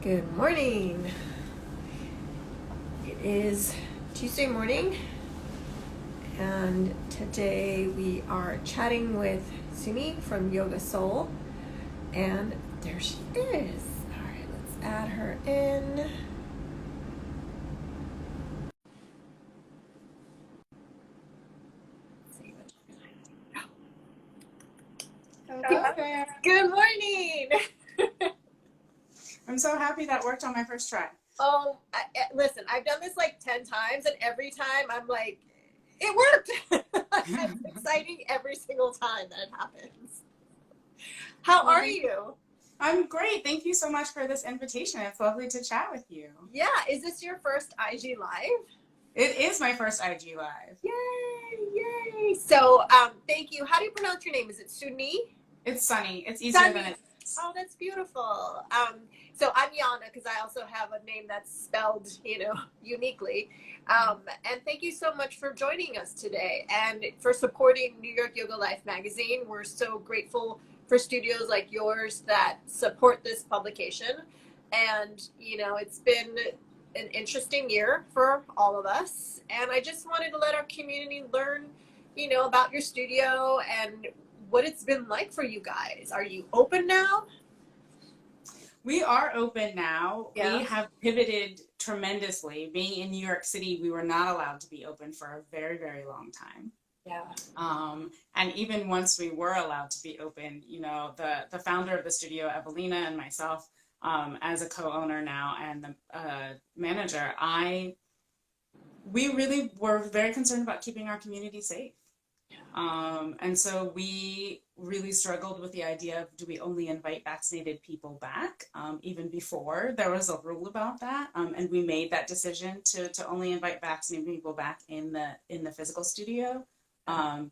Good morning. It is Tuesday morning, and today we are chatting with Sumi from Yoga Soul. And there she is. All right, let's add her in. Hello there. Good morning. I'm so happy that worked on my first try. Listen, I've done this like 10 times, and every time I'm like, it worked. It's exciting every single time that it happens. How Well, are you? I'm great. Thank you so much for this invitation. It's lovely to chat with you. Yeah, is this your first IG Live? It is my first IG Live. Yay, yay. So, thank you. How do you pronounce your name? Is it Suni? It's sunny. It's easier than Sunny. it is. Oh, that's beautiful. So I'm Yana because I also have a name that's spelled, uniquely. And thank you so much for joining us today and for supporting New York Yoga Life magazine. We're so grateful for studios like yours that support this publication. And, it's been an interesting year for all of us. And I just wanted to let our community learn, about your studio and what it's been like for you guys. Are you open now? We are open now. Yeah. We have pivoted tremendously. Being in New York City, we were not allowed to be open for a very, very long time. Yeah. And even once we were allowed to be open, the founder of the studio, Evelina, and myself, as a co-owner now and the manager, we really were very concerned about keeping our community safe. And so we really struggled with the idea of, do we only invite vaccinated people back? Even before there was a rule about that. And we made that decision to only invite vaccinated people back in the physical studio,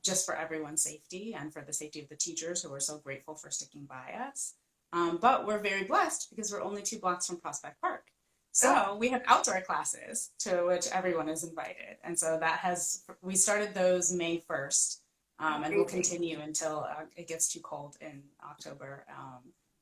just for everyone's safety and for the safety of the teachers who were so grateful for sticking by us. But we're very blessed because we're only 2 blocks from Prospect Park. So we have outdoor classes to which everyone is invited. And so we started those May 1st. And we'll continue until it gets too cold in October.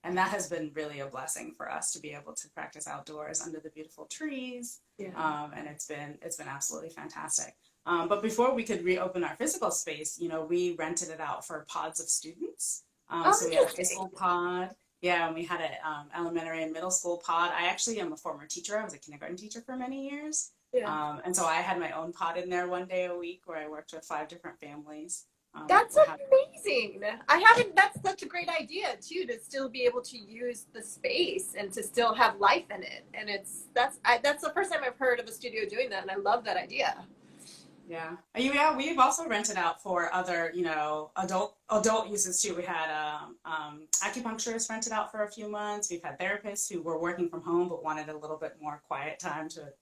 And that has been really a blessing for us to be able to practice outdoors under the beautiful trees. Yeah. And it's been absolutely fantastic. But before we could reopen our physical space, we rented it out for pods of students. So we had a high school pod. Yeah, and we had an elementary and middle school pod. I actually am a former teacher. I was a kindergarten teacher for many years. Yeah. And so I had my own pod in there one day a week where I worked with 5 different families. That's amazing. That's such a great idea too, to still be able to use the space and to still have life in it. And that's the first time I've heard of a studio doing that. And I love that idea. Yeah, we've also rented out for other, adult uses too. We had acupuncturists rented out for a few months. We've had therapists who were working from home but wanted a little bit more quiet time to,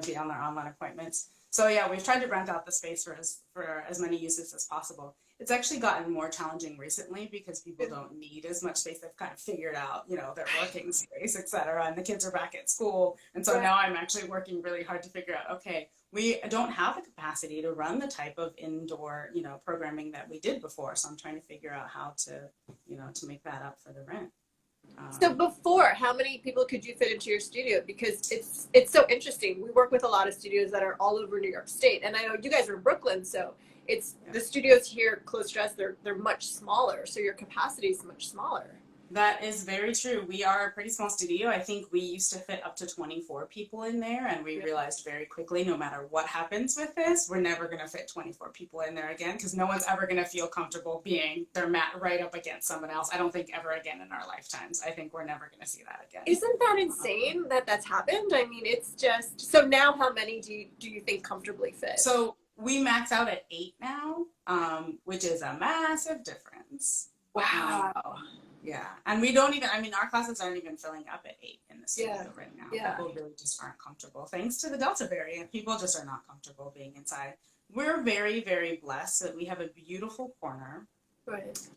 be on their online appointments. So yeah, we've tried to rent out the space for as many uses as possible. It's actually gotten more challenging recently because people don't need as much space. They've kind of figured out, their working space, et cetera, and the kids are back at school. And so now I'm actually working really hard to figure out, okay, we don't have the capacity to run the type of indoor, programming that we did before. So I'm trying to figure out how to, to make that up for the rent. So before, how many people could you fit into your studio? Because it's so interesting. We work with a lot of studios that are all over New York State, and I know you guys are in Brooklyn, so the studios here close to us. They're much smaller, so your capacity is much smaller. That is very true. We are a pretty small studio. I think we used to fit up to 24 people in there, and we realized very quickly, no matter what happens with this, we're never going to fit 24 people in there again because no one's ever going to feel comfortable being their mat right up against someone else. I don't think ever again in our lifetimes. I think we're never going to see that again. Isn't that insane that that's happened? I mean, it's just so now. How many do you think comfortably fit? So we max out at 8 now, which is a massive difference. Wow. Yeah, and we don't even, our classes aren't even filling up at 8 in the studio right now. Yeah. People really just aren't comfortable. Thanks to the Delta variant, people just are not comfortable being inside. We're very, very blessed that we have a beautiful corner,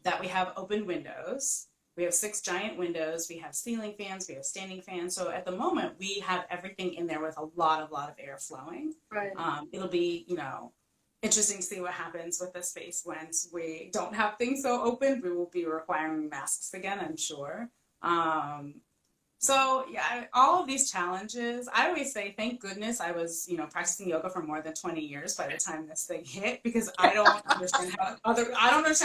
that we have open windows. We have 6 giant windows. We have ceiling fans. We have standing fans. So at the moment, we have everything in there with a lot of air flowing. Right. It'll be, interesting to see what happens with the space once we don't have things so open. We will be requiring masks again, I'm sure. So yeah, all of these challenges, I always say, thank goodness I was, practicing yoga for more than 20 years by the time this thing hit, because I don't understand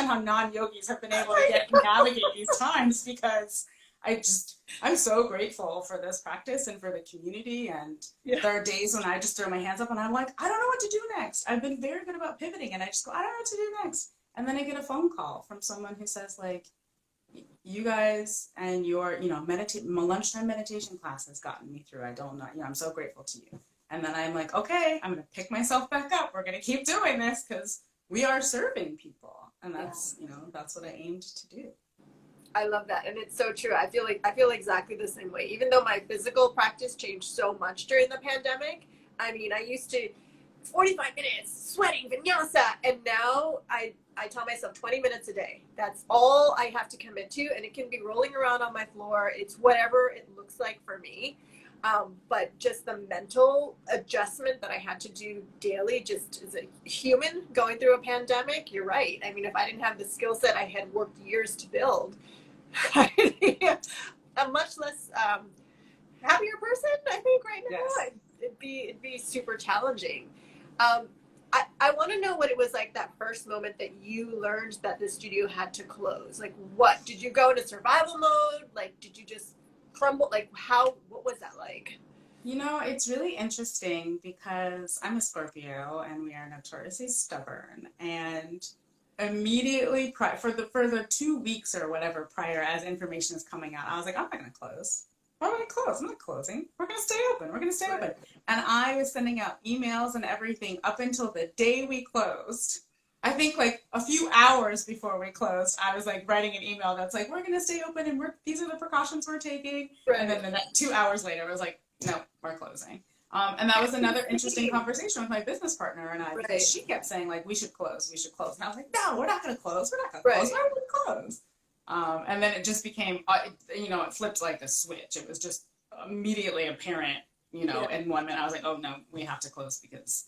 how non-yogis have been able to navigate these times, because I'm so grateful for this practice and for the community. And Yeah. there are days when I just throw my hands up and I'm like, I don't know what to do next. I've been very good about pivoting and I just go, I don't know what to do next. And then I get a phone call from someone who says, like, you guys and your, my lunchtime meditation class has gotten me through. I don't know, I'm so grateful to you. And then I'm like, okay, I'm going to pick myself back up. We're going to keep doing this because we are serving people. And that's, that's what I aimed to do. I love that. And it's so true. I feel exactly the same way. Even though my physical practice changed so much during the pandemic. I mean, I used to 45 minutes sweating vinyasa, and now I tell myself 20 minutes a day. That's all I have to commit to, and it can be rolling around on my floor. It's whatever it looks like for me. But just the mental adjustment that I had to do daily, just as a human going through a pandemic, you're right. I mean, if I didn't have the skill set I had worked years to build, I'd be a much less happier person, I think, right now. Yes. It'd be super challenging. I want to know what it was like that first moment that you learned that the studio had to close. Like, what did you go into survival mode? Like, did you just crumble? Like, what was that like? It's really interesting because I'm a Scorpio and we are notoriously stubborn. And immediately for the 2 weeks or whatever prior, as information is coming out, I was like, I'm not going to close. Why would I close? I'm not closing. We're going to stay open. We're going to stay open. And I was sending out emails and everything up until the day we closed. I think like a few hours before we closed, I was like writing an email that's like, we're going to stay open and these are the precautions we're taking. Right. And then 2 hours later, I was like, no, we're closing. And that was another interesting conversation with my business partner and I, because she kept saying like, we should close. And I was like, no, we're not going to close. We're not going to close. Why would we close? And then it just became, it flipped like a switch. It was just immediately apparent, in 1 minute. I was like, oh no, we have to close because,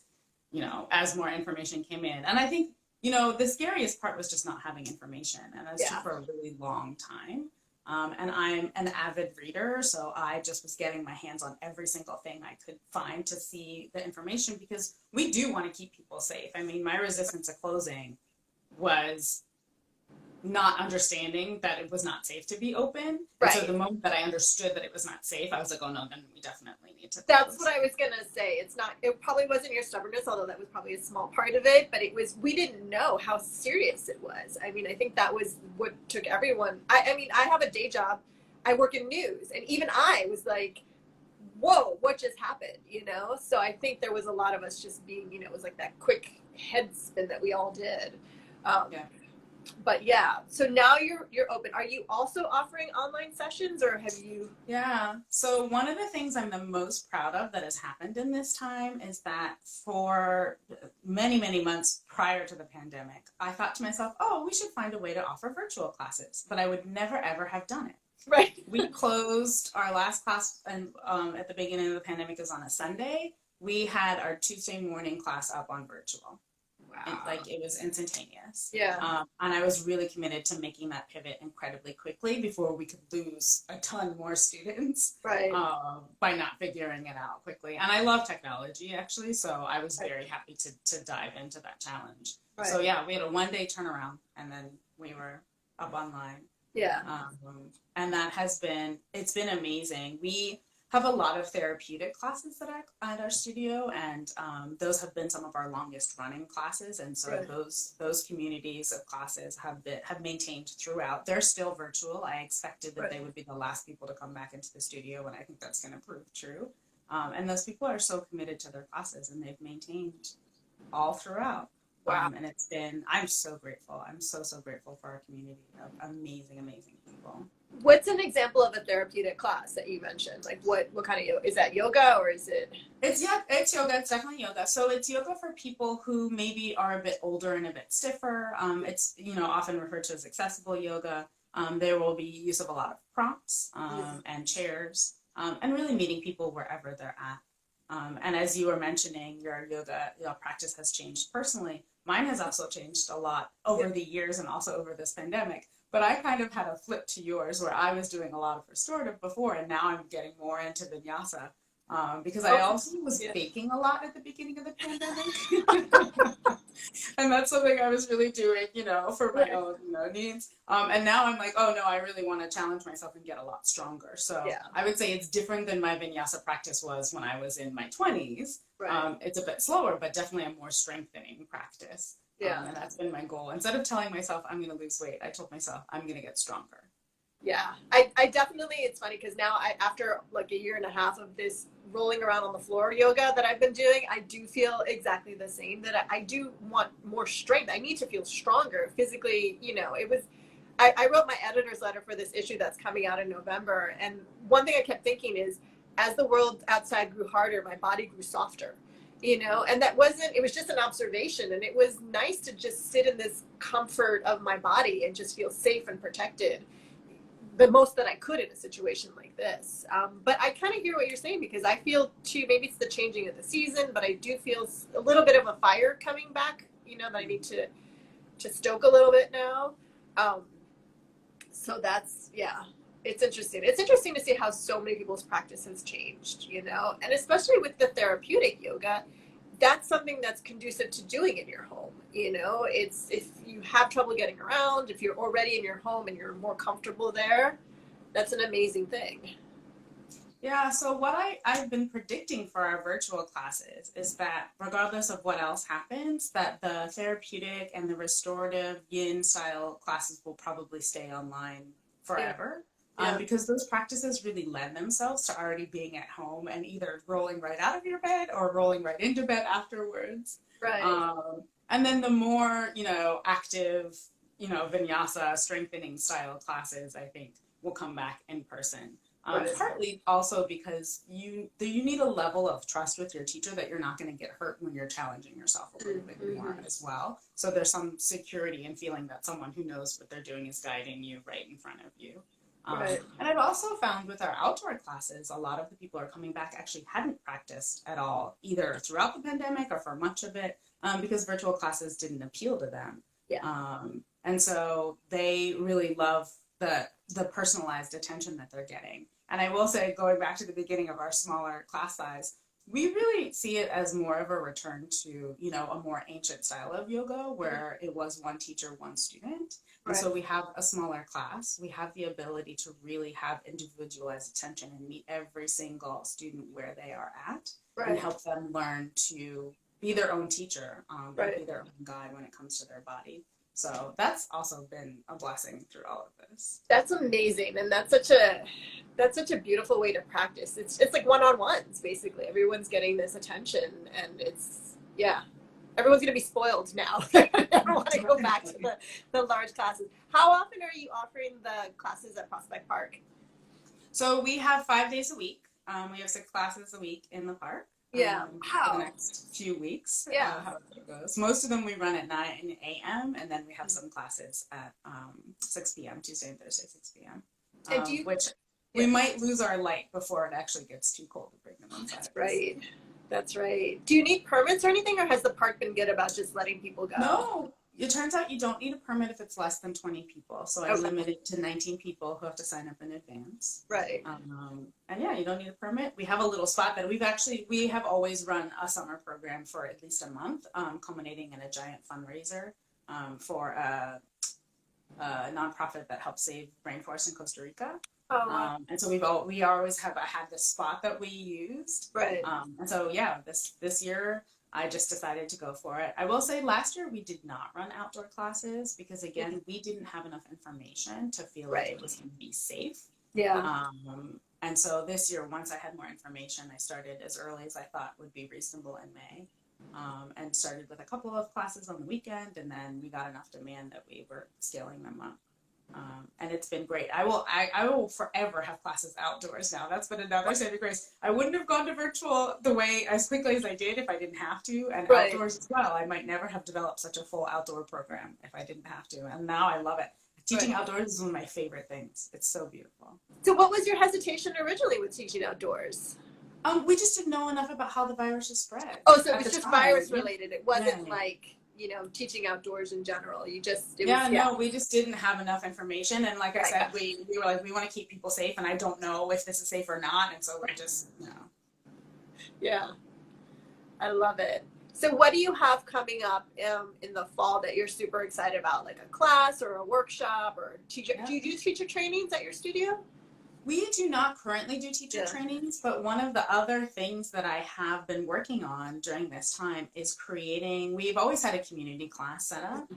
as more information came in. And I think, the scariest part was just not having information. And that was true for a really long time. And I'm an avid reader, so I just was getting my hands on every single thing I could find to see the information, because we do want to keep people safe. I mean, my resistance to closing was not understanding that it was not safe to be open. Right. So the moment that I understood that it was not safe, I was like, oh no, then we definitely need to close. That's what I was going to say. It probably wasn't your stubbornness, although that was probably a small part of it, but we didn't know how serious it was. I mean, I think that was what took everyone. I mean, I have a day job. I work in news, and even I was like, whoa, what just happened, So I think there was a lot of us just being, it was like that quick head spin that we all did. But yeah, so now you're open. Are you also offering online sessions, or have you? Yeah. So one of the things I'm the most proud of that has happened in this time is that for many, many months prior to the pandemic, I thought to myself, oh, we should find a way to offer virtual classes, but I would never, ever have done it. Right. We closed our last class and at the beginning of the pandemic is on a Sunday. We had our Tuesday morning class up on virtual. Wow. It was instantaneous. Yeah. And I was really committed to making that pivot incredibly quickly before we could lose a ton more students. Right. By not figuring it out quickly. And I love technology, actually, so I was very happy to dive into that challenge. Right. So yeah, we had a 1-day turnaround, and then we were up online. Yeah. And it's been amazing. We have a lot of therapeutic classes at our studio, and those have been some of our longest running classes. And so those communities of classes have maintained throughout. They're still virtual. I expected that they would be the last people to come back into the studio, and I think that's going to prove true. And those people are so committed to their classes, and they've maintained all throughout. Wow. And I'm so grateful. I'm so grateful for our community of amazing, amazing people. What's an example of a therapeutic class that you mentioned? Like what kind of yoga? Is that yoga or is it? It's yoga. It's definitely yoga. So it's yoga for people who maybe are a bit older and a bit stiffer. It's, often referred to as accessible yoga. There will be use of a lot of prompts and chairs and really meeting people wherever they're at. And as you were mentioning, your yoga practice has changed personally. Mine has also changed a lot over the years and also over this pandemic. But I kind of had a flip to yours where I was doing a lot of restorative before, and now I'm getting more into vinyasa. Because I also was baking a lot at the beginning of the pandemic. And that's something I was really doing, for my own, needs. And now I'm like, oh no, I really want to challenge myself and get a lot stronger. So I would say it's different than my vinyasa practice was when I was in my 20s. Right. It's a bit slower, but definitely a more strengthening practice. And that's been my goal. Instead of telling myself I'm going to lose weight, I told myself I'm going to get stronger. Yeah, I definitely, it's funny because now after like a year and a half of this rolling around on the floor yoga that I've been doing, I do feel exactly the same, that I do want more strength. I need to feel stronger physically. I wrote my editor's letter for this issue that's coming out in November. And one thing I kept thinking is, as the world outside grew harder, my body grew softer, and it was just an observation. And it was nice to just sit in this comfort of my body and just feel safe and protected the most that I could in a situation like this. But I kind of hear what you're saying, because I feel too, maybe it's the changing of the season, but I do feel a little bit of a fire coming back, that I need to stoke a little bit now. So that's, it's interesting. It's interesting to see how so many people's practice has changed, and especially with the therapeutic yoga, that's something that's conducive to doing in your home. It's, if you have trouble getting around, if you're already in your home and you're more comfortable there, that's an amazing thing. Yeah, so what I've been predicting for our virtual classes is that regardless of what else happens, that the therapeutic and the restorative yin style classes will probably stay online forever. Because those practices really lend themselves to already being at home and either rolling right out of your bed or rolling right into bed afterwards. Right. And then the more, active, vinyasa strengthening style classes, I think, will come back in person. Partly also because you need a level of trust with your teacher that you're not going to get hurt when you're challenging yourself a little bit more as well. So there's some security in feeling that someone who knows what they're doing is guiding you right in front of you. And I've also found with our outdoor classes, a lot of the people who are coming back actually hadn't practiced at all, either throughout the pandemic or for much of it, because virtual classes didn't appeal to them. And so they really love the personalized attention that they're getting. And I will say, going back to the beginning of our smaller class size, we really see it as more of a return to, a more ancient style of yoga where it was one teacher, one student. And so we have a smaller class. We have the ability to really have individualized attention and meet every single student where they are at and help them learn to be their own teacher, and be their own guide when it comes to their body. So that's also been a blessing through all of this. That's amazing. And that's such a beautiful way to practice. It's like one-on-ones, basically. Everyone's getting this attention, and everyone's going to be spoiled now. I don't want to go back to the large classes. How often are you offering the classes at Prospect Park? So we have 5 days a week. We have 6 classes a week in the park. For the next few weeks. How it goes. Most of them we run at 9 a.m. and then we have some classes at 6 p.m. Tuesday and Thursday, 6 p.m. Which we might lose our light before it actually gets too cold to bring them inside. That's right. Do you need permits or anything, or has the park been good about just letting people go? No. It turns out you don't need a permit if it's less than 20 people. So I limit it to 19 people who have to sign up in advance. And you don't need a permit. We have a little spot that we have always run a summer program for at least a month, culminating in a giant fundraiser for a nonprofit that helps save rainforests in Costa Rica. And so we always have had this spot that we used. And so this year I just decided to go for it. I will say last year we did not run outdoor classes because, again, we didn't have enough information to feel like it was going to be safe. And so this year, once I had more information, I started as early as I thought would be reasonable in May, and started with a couple of classes on the weekend, and then we got enough demand that we were scaling them up. And it's been great. I will forever have classes outdoors now. That's been another saving grace. I wouldn't have gone to virtual as quickly as I did if I didn't have to, and outdoors as well. I might never have developed such a full outdoor program if I didn't have to, and now I love it. Teaching outdoors is one of my favorite things. It's so beautiful. So what was your hesitation originally with teaching outdoors? We just didn't know enough about how the virus is spread. Oh, so it was just virus related. It wasn't like teaching outdoors in general. No, we just didn't have enough information. And like I said, we were like, we want to keep people safe, and I don't know if this is safe or not. And so we're just, Yeah, I love it. So what do you have coming up in the fall that you're super excited about, like a class or a workshop or teacher? Yeah. Do you do teacher trainings at your studio? We do not currently do teacher trainings, but one of the other things that I have been working on during this time is we've always had a community class set up.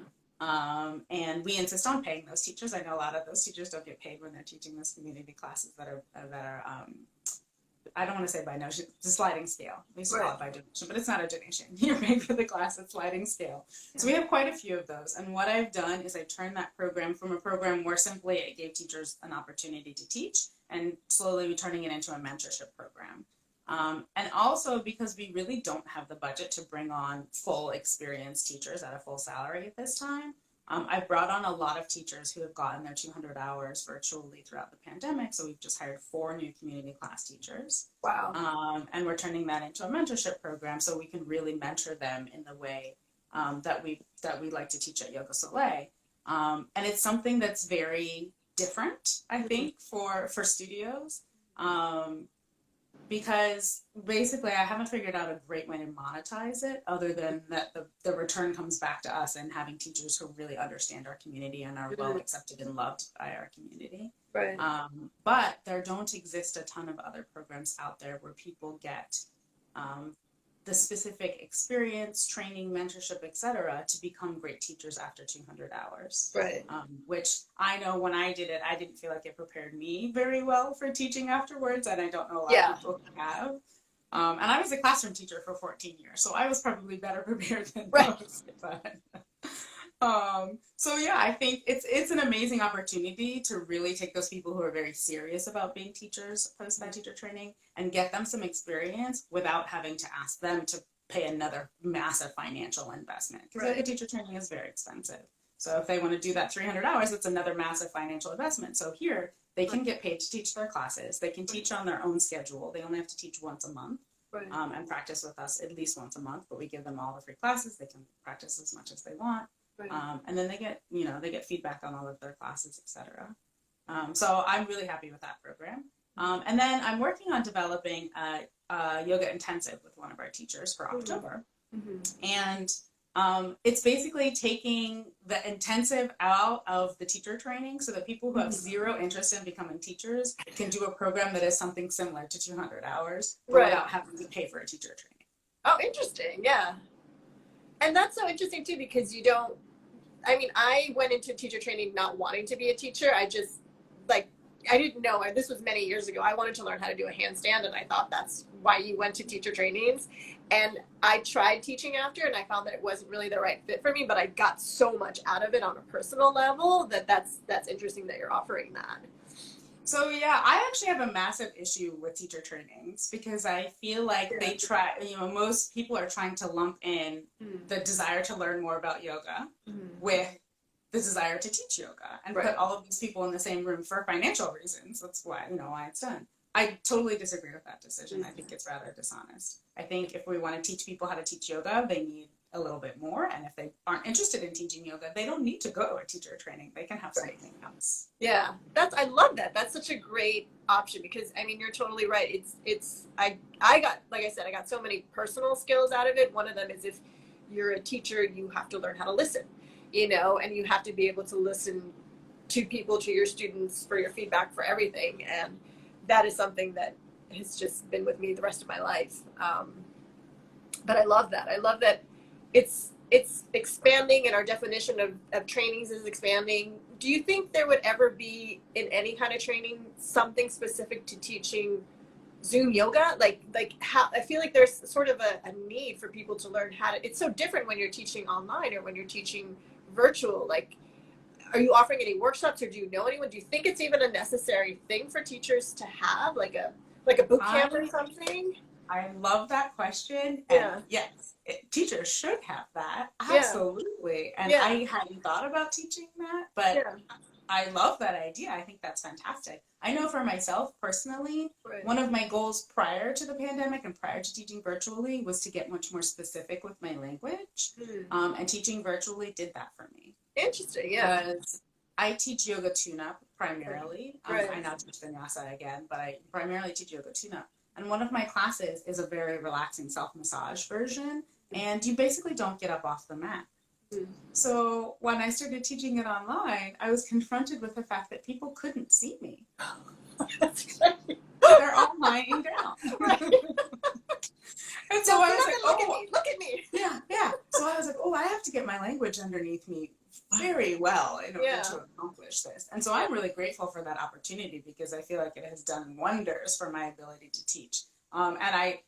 And we insist on paying those teachers. I know a lot of those teachers don't get paid when they're teaching those community classes that are I don't want to say by donation, it's a sliding scale. We used to call it by donation, but it's not a donation. You're paying for the class at sliding scale. So we have quite a few of those. And what I've done is I turned that program from a program where simply it gave teachers an opportunity to teach, and slowly turning it into a mentorship program. And also because we really don't have the budget to bring on full experienced teachers at a full salary at this time, I brought on a lot of teachers who have gotten their 200 hours virtually throughout the pandemic. So we've just hired 4 new community class teachers. Wow. And we're turning that into a mentorship program so we can really mentor them in the way that we like to teach at Yoga Soleil. And it's something that's very different, I think, for studios. Because basically I haven't figured out a great way to monetize it other than that the return comes back to us and having teachers who really understand our community and are well accepted and loved by our community. Right. But there don't exist a ton of other programs out there where people get the specific experience, training, mentorship, etc., to become great teachers after 200 hours. Right. Which I know when I did it, I didn't feel like it prepared me very well for teaching afterwards, and I don't know a lot of people who have. And I was a classroom teacher for 14 years, so I was probably better prepared than most. But, so yeah, I think it's an amazing opportunity to really take those people who are very serious about being teachers post that teacher training and get them some experience without having to ask them to pay another massive financial investment, because a teacher training is very expensive. So if they want to do that 300 hours, it's another massive financial investment. So here they can get paid to teach their classes. They can teach on their own schedule. They only have to teach once a month. And practice with us at least once a month, but we give them all the free classes. They can practice as much as they want. And then they get feedback on all of their classes, etc. So I'm really happy with that program. And then I'm working on developing a yoga intensive with one of our teachers for October. And it's basically taking the intensive out of the teacher training so that people who have zero interest in becoming teachers can do a program that is something similar to 200 hours without having to pay for a teacher training. Oh, interesting. Yeah. And that's so interesting too, because I went into teacher training not wanting to be a teacher. I didn't know. This was many years ago. I wanted to learn how to do a handstand, and I thought that's why you went to teacher trainings. And I tried teaching after, and I found that it wasn't really the right fit for me, but I got so much out of it on a personal level that's interesting that you're offering that. So yeah, I actually have a massive issue with teacher trainings because I feel like most people are trying to lump in the desire to learn more about yoga with the desire to teach yoga and put all of these people in the same room for financial reasons. That's why it's done. I totally disagree with that decision. I think it's rather dishonest. I think if we want to teach people how to teach yoga, they need a little bit more. And if they aren't interested in teaching yoga, they don't need to go to a teacher training. They can have something else. Yeah, I love that. That's such a great option because you're totally right. I got, like I said, I got so many personal skills out of it. One of them is if you're a teacher, you have to learn how to listen, and you have to be able to listen to people, to your students, for your feedback, for everything. And that is something that has just been with me the rest of my life. But I love that. I love that it's expanding, and our definition of trainings is expanding. Do you think there would ever be in any kind of training something specific to teaching Zoom yoga? Like how I feel like there's sort of a need for people to learn how to. It's so different when you're teaching online or when you're teaching virtual. Like, are you offering any workshops, or do you know anyone? Do you think it's even a necessary thing for teachers to have, like a boot camp or something? I love that question. And yes, teachers should have that. Absolutely. And I hadn't thought about teaching that, but I love that idea. I think that's fantastic. I know for myself personally, Right. one of my goals prior to the pandemic and prior to teaching virtually was to get much more specific with my language. And teaching virtually did that for me. Interesting, yeah. Because I teach yoga tune-up primarily. Right. I now teach vinyasa again, but I primarily teach yoga tune-up. And one of my classes is a very relaxing self-massage version, and you basically don't get up off the mat. So when I started teaching it online, I was confronted with the fact that people couldn't see me. That's great. They're all lying down. Right. And so I was like, look at me. Yeah. So I was like, I have to get my language underneath me very well in order to accomplish this. And so I'm really grateful for that opportunity because I feel like it has done wonders for my ability to teach. And I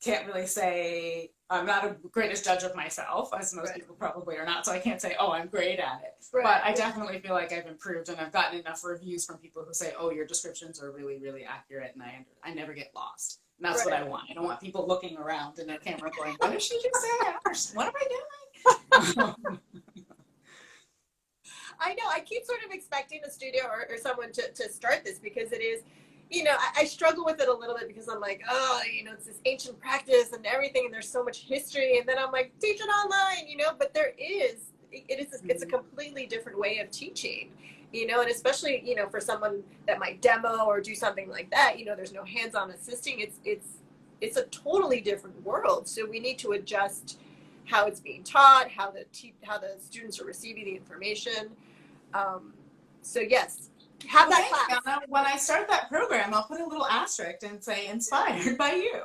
can't really say I'm not a greatest judge of myself, as most people probably are not. So I can't say, I'm great at it. Right. But I definitely feel like I've improved, and I've gotten enough reviews from people who say, your descriptions are really, really accurate, and I never get lost. And that's what I want. I don't want people looking around in their camera going, what did she just say? What am I doing? I know. I keep sort of expecting a studio or someone to start this because it is, I struggle with it a little bit because I'm like, it's this ancient practice and everything, and there's so much history. And then I'm like, teach it online, but it's a completely different way of teaching, and especially, for someone that might demo or do something like that, there's no hands-on assisting. It's a totally different world. So we need to adjust how it's being taught, how the students are receiving the information. So yes, have that class. Anna, when I start that program, I'll put a little asterisk and say inspired by you.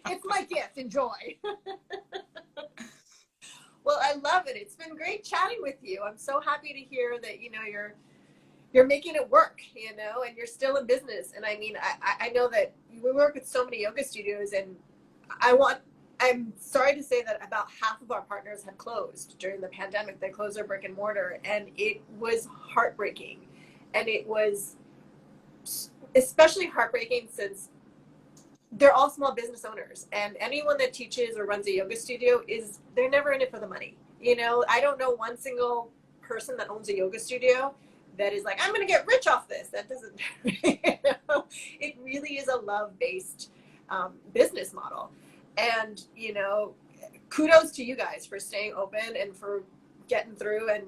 It's my gift. Enjoy. Well, I love it. It's been great chatting with you. I'm so happy to hear that, you're making it work, and you're still in business. And I mean, I know that we work with so many yoga studios, and I'm sorry to say that about half of our partners have closed during the pandemic. They closed their brick and mortar, and it was heartbreaking. And it was especially heartbreaking since they're all small business owners, and anyone that teaches or runs a yoga studio they're never in it for the money. I don't know one single person that owns a yoga studio that is like, I'm going to get rich off this. That doesn't, it really is a love-based business model. And, kudos to you guys for staying open and for getting through. And,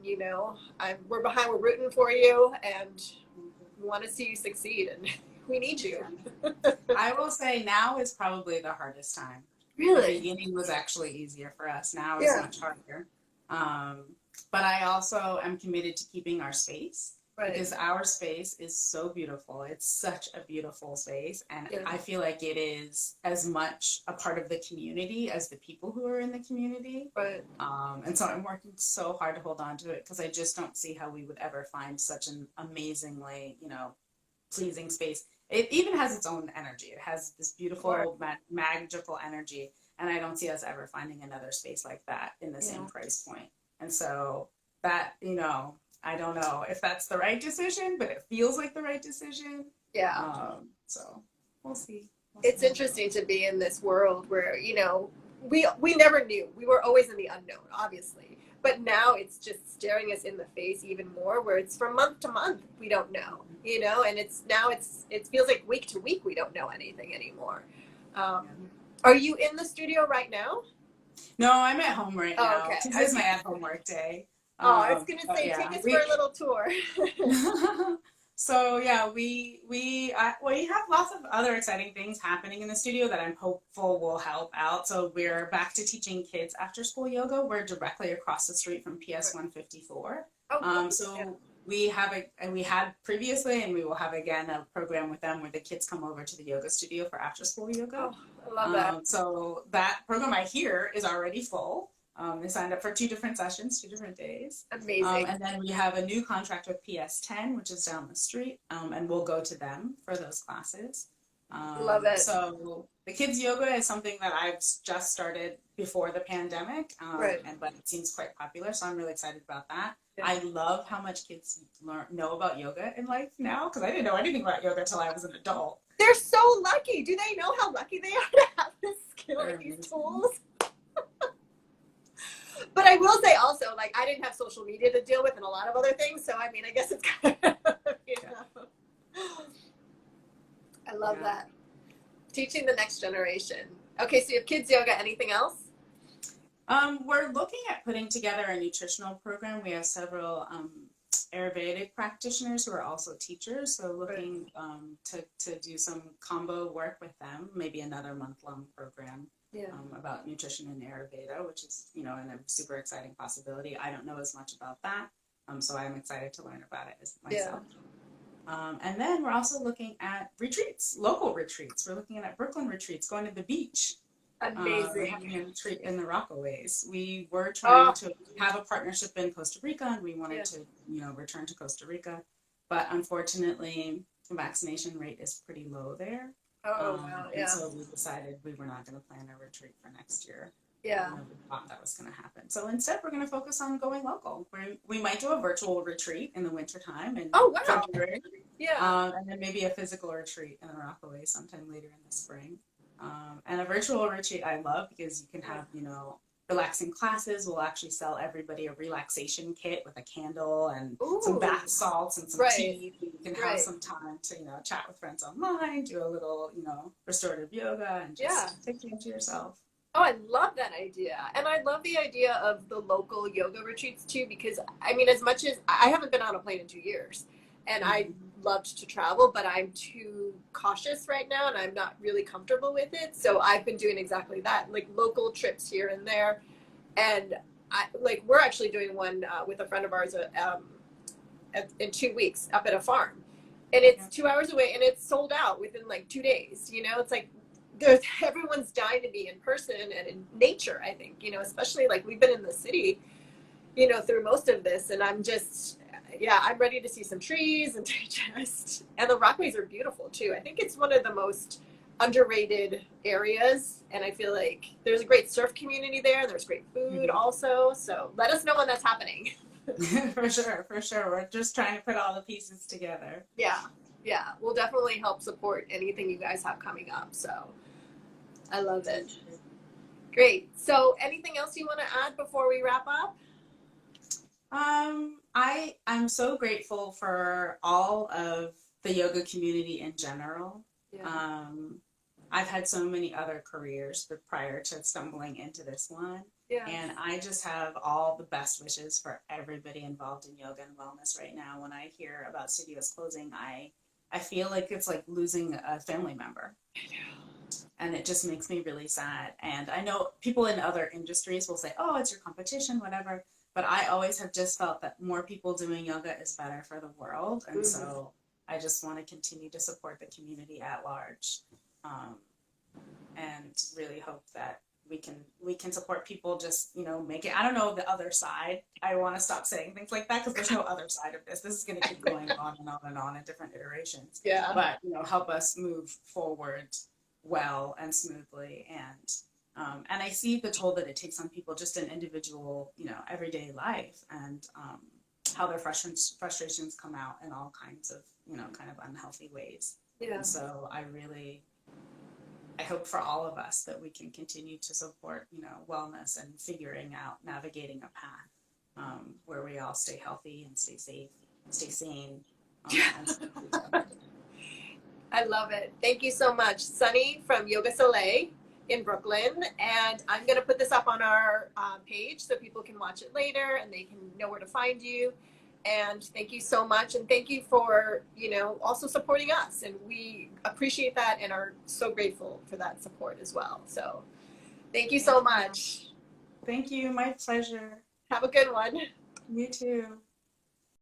we're behind, we're rooting for you, and we want to see you succeed. And we need you. I will say now is probably the hardest time. Really? The beginning was actually easier for us. Now it's much harder. But I also am committed to keeping our space. Right. Because our space is so beautiful. It's such a beautiful space. And I feel like it is as much a part of the community as the people who are in the community. Right. And so I'm working so hard to hold on to it because I just don't see how we would ever find such an amazingly, pleasing space. It even has its own energy. It has this beautiful, magical energy. And I don't see us ever finding another space like that in the same price point. And so that, I don't know if that's the right decision, but it feels like the right decision. Yeah. So we'll see. It's interesting to be in this world where, we never knew. We were always in the unknown, obviously. But now it's just staring us in the face even more, where it's from month to month, we don't know, and it feels like week to week, we don't know anything anymore. Are you in the studio right now? No, I'm at home right now. Okay. This is my at-home work day. I was going to say, take us for a little tour. So yeah, we have lots of other exciting things happening in the studio that I'm hopeful will help out. So we're back to teaching kids after school yoga. We're directly across the street from PS 154. We had previously, and we will have again, a program with them where the kids come over to the yoga studio for after school yoga. Oh, I love that. So that program I hear is already full. They signed up for 2 different sessions, 2 different days. Amazing. And then we have a new contract with PS10, which is down the street, and we'll go to them for those classes. Love it. So the kids yoga is something that I've just started before the pandemic, but it seems quite popular, so I'm really excited about that. Yeah. I love how much kids know about yoga in life now, because I didn't know anything about yoga until I was an adult. They're so lucky. Do they know how lucky they are to have this skill and these tools? But I will say also, like, I didn't have social media to deal with and a lot of other things. So, I mean, I guess it's kind of, you know. I love that. Teaching the next generation. Okay, so you have kids yoga. Anything else? We're looking at putting together a nutritional program. We have several Ayurvedic practitioners who are also teachers, so looking to do some combo work with them, maybe another month-long program about nutrition and Ayurveda, which is, you know, a super exciting possibility. I don't know as much about that, so I'm excited to learn about it myself. And then we're also looking at retreats, local retreats. We're looking at Brooklyn retreats, going to the beach. Amazing. In the Rockaways. We were trying to have a partnership in Costa Rica, and we wanted to, you know, return to Costa Rica, but unfortunately, the vaccination rate is pretty low there. Wow. And so we decided we were not going to plan a retreat for next year. Yeah. We thought that was going to happen. So instead, we're going to focus on going local. We might do a virtual retreat in the wintertime in February. Yeah. And then maybe a physical retreat in the Rockaway sometime later in the spring. And a virtual retreat I love because you can have, you know, relaxing classes. We'll actually sell everybody a relaxation kit with a candle and some bath salts and some tea. You can have some time to, you know, chat with friends online, do a little, you know, restorative yoga, and just take time to yourself. Oh, I love that idea. And I love the idea of the local yoga retreats too, because I mean, as much as I haven't been on a plane in 2 years, and I loved to travel, but I'm too cautious right now and I'm not really comfortable with it. So I've been doing exactly that, like local trips here and there. And we're actually doing one with a friend of ours in 2 weeks up at a farm. And it's 2 hours away and it's sold out within like 2 days. You know, it's like everyone's dying to be in person and in nature, I think, you know, especially like we've been in the city, you know, through most of this. And I'm just, I'm ready to see some trees and and the Rockaways are beautiful too. I think it's one of the most underrated areas. And I feel like there's a great surf community there. There's great food also. So let us know when that's happening. For sure. We're just trying to put all the pieces together. Yeah. We'll definitely help support anything you guys have coming up. So I love it. Great. So anything else you want to add before we wrap up? I'm so grateful for all of the yoga community in general. I've had so many other careers prior to stumbling into this one. And I just have all the best wishes for everybody involved in yoga and wellness right now. When I hear about studios closing, I feel like it's like losing a family member. And it just makes me really sad. And I know people in other industries will say, oh, it's your competition, whatever. But I always have just felt that more people doing yoga is better for the world. And so I just want to continue to support the community at large, and really hope that we can support people, just, you know, make it. I don't know the other side. I want to stop saying things like that because there's no other side of this. This is going to keep going on and on and on in different iterations. But, you know, help us move forward well and smoothly, and I see the toll that it takes on people just in individual, you know, everyday life, and how their frustrations come out in all kinds of, you know, kind of unhealthy ways. And so I hope for all of us that we can continue to support, you know, wellness and figuring out, navigating a path where we all stay healthy and stay safe, stay sane. I love it. Thank you so much, Sunny from Yoga Soleil in Brooklyn. And I'm going to put this up on our page so people can watch it later and they can know where to find you. And thank you so much. And thank you for, you know, also supporting us. And we appreciate that and are so grateful for that support as well. So thank you so much. Thank you. My pleasure. Have a good one. You too.